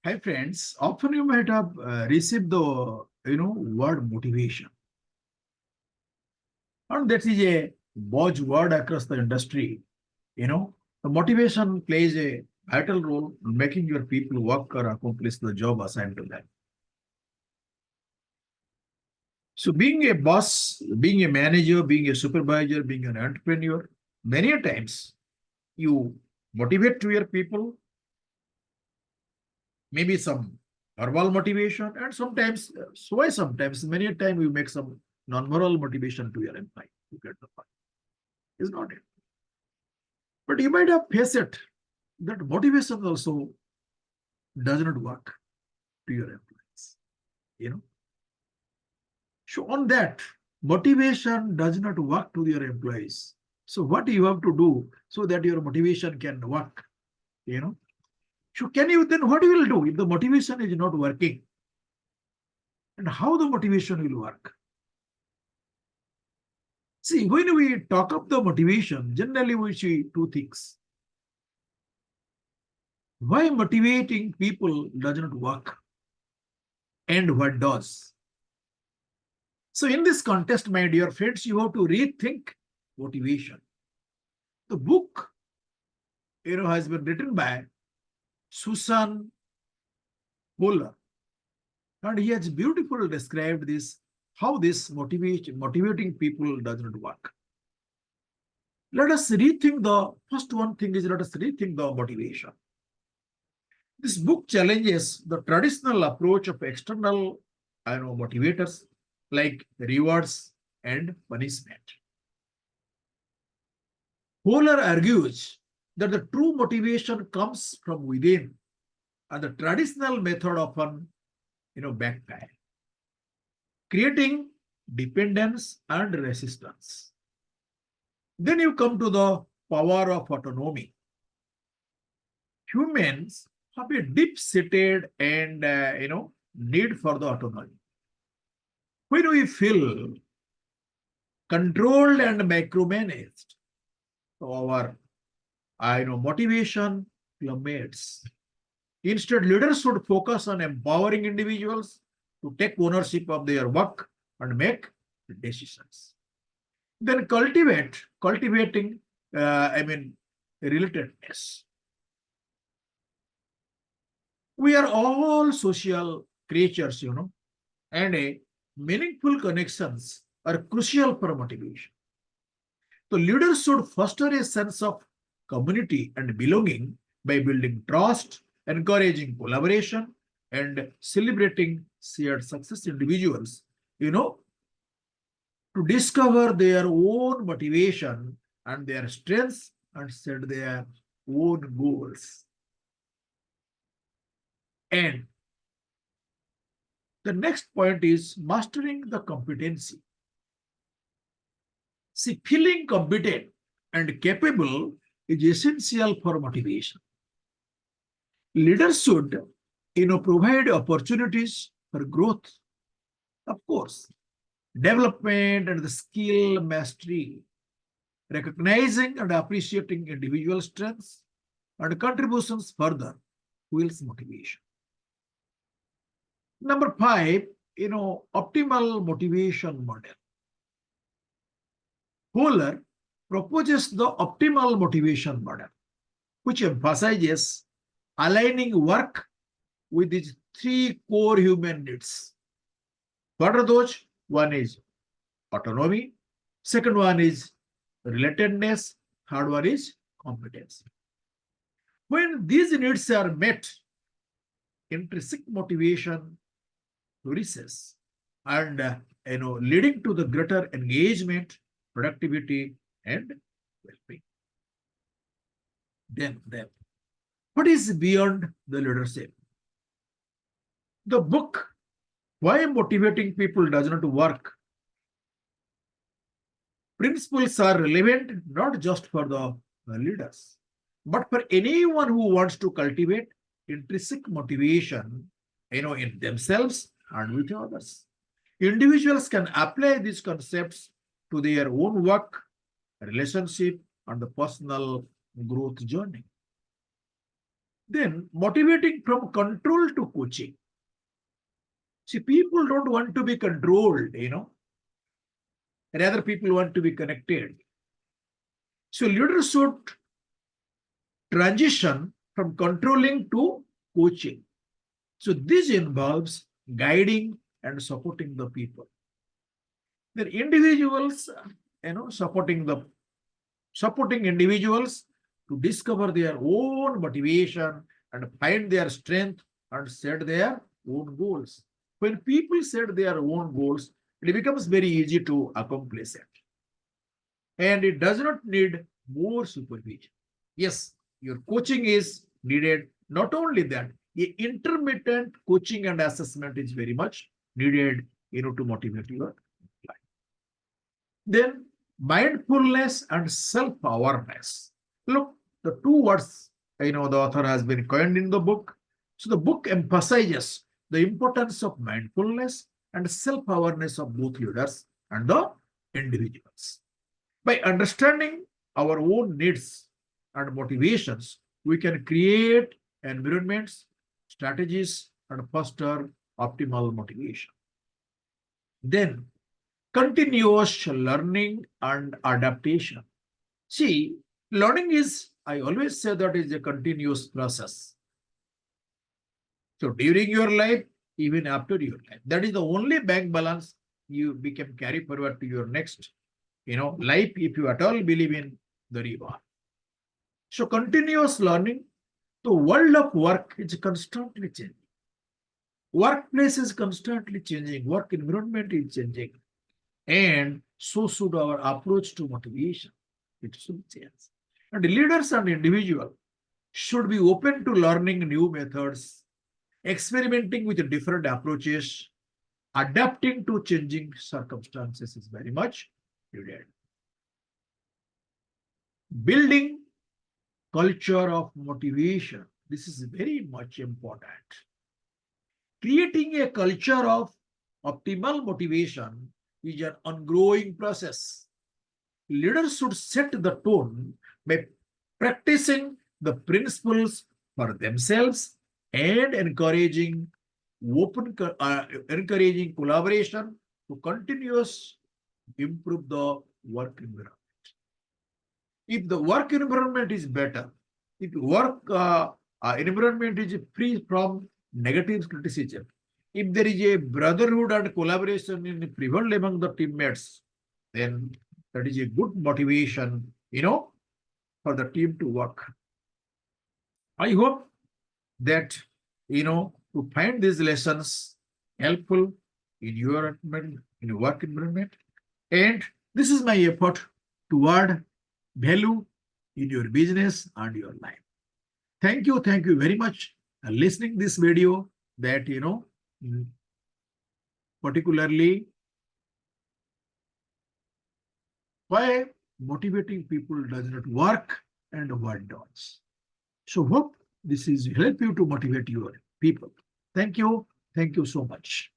Hi friends, often you might have received the word motivation, and that is a buzzword across the industry. You know, the motivation plays a vital role in making your people work or accomplish the job assigned to them. So, being a boss, being a manager, being a supervisor, being an entrepreneur, many a times you motivate to your people, maybe some verbal motivation, and sometimes, many a time you make some non-verbal motivation to your employee to get the point. Is not it? But you might have faced it that motivation also does not work to your employees. You know, so on that motivation does not work to your employees. So what you have to do so that your motivation can work? You know, so can you then what you will do if the motivation is not working, and how the motivation will work? See, when we talk of the motivation, generally we see two things. Why motivating people does not work and what does. So in this context, my dear friends, you have to rethink motivation. The book, has been written by Susan Fowler, and he has beautifully described this, how this motivating people does not work. Let us rethink the first one thing is let us rethink the motivation. This book challenges the traditional approach of external motivators like rewards and punishment. Fowler argues that the true motivation comes from within, and the traditional method often backfire, creating dependence and resistance. Then you come to the power of autonomy. Humans have a deep-seated and need for the autonomy. When we feel controlled and micromanaged, our motivation plummets. Instead, leaders should focus on empowering individuals to take ownership of their work and make decisions. Then cultivating, relatedness. We are all social creatures, and a meaningful connections are crucial for motivation. So leaders should foster a sense of community and belonging by building trust, encouraging collaboration, and celebrating shared success. Individuals, to discover their own motivation and their strengths and set their own goals. And the next point is mastering the competency. See, feeling competent and capable is essential for motivation. Leaders should, provide opportunities for growth. Of course, development and the skill mastery, recognizing and appreciating individual strengths and contributions further fuels motivation. Number 5, optimal motivation model. Fowler proposes the optimal motivation model, which emphasizes aligning work with these three core human needs. What are those? One is autonomy, second one is relatedness, third one is competence. When these needs are met, intrinsic motivation flourishes and leading to the greater engagement, productivity, and well-being. Then, what is beyond the leadership? The book, Why Motivating People Does Not Work, principles are relevant not just for the leaders, but for anyone who wants to cultivate intrinsic motivation, in themselves and with others. Individuals can apply these concepts to their own work, relationship, and the personal growth journey. Then motivating from control to coaching. See, people don't want to be controlled, rather people want to be connected. So leaders should transition from controlling to coaching. So this involves guiding and supporting the people. The individuals, supporting individuals to discover their own motivation and find their strength and set their own goals. When people set their own goals, it becomes very easy to accomplish it. And it does not need more supervision. Yes, your coaching is needed. Not only that, intermittent coaching and assessment is very much needed, to motivate your life. Then mindfulness and self-awareness. Look, the two words, the author has been coined in the book. So the book emphasizes the importance of mindfulness and self-awareness of both leaders and the individuals. By understanding our own needs and motivations, we can create environments, strategies, and foster optimal motivation. Then, continuous learning and adaptation. See, learning is, I always say that is a continuous process. So during your life, even after your life, that is the only bank balance you can carry forward to your next, life, if you at all believe in the reward. So continuous learning, the world of work is constantly changing. Workplace is constantly changing. Work environment is changing. And so should our approach to motivation. It should change. And leaders and individuals should be open to learning new methods, experimenting with different approaches, adapting to changing circumstances is very much needed. Building culture of motivation. This is very much important. Creating a culture of optimal motivation is an ongoing process. Leaders should set the tone by practicing the principles for themselves and encouraging collaboration to continuously improve the work environment. If the work environment is better, if work environment is free from negative criticism, if there is a brotherhood and collaboration in prevalent among the teammates, then that is a good motivation, for the team to work. I hope that, to find these lessons helpful in your work environment. And this is my effort toward value in your business and your life. Thank you very much for listening this video that, particularly why motivating people does not work and what does. So hope this is help you to motivate your people. Thank you so much.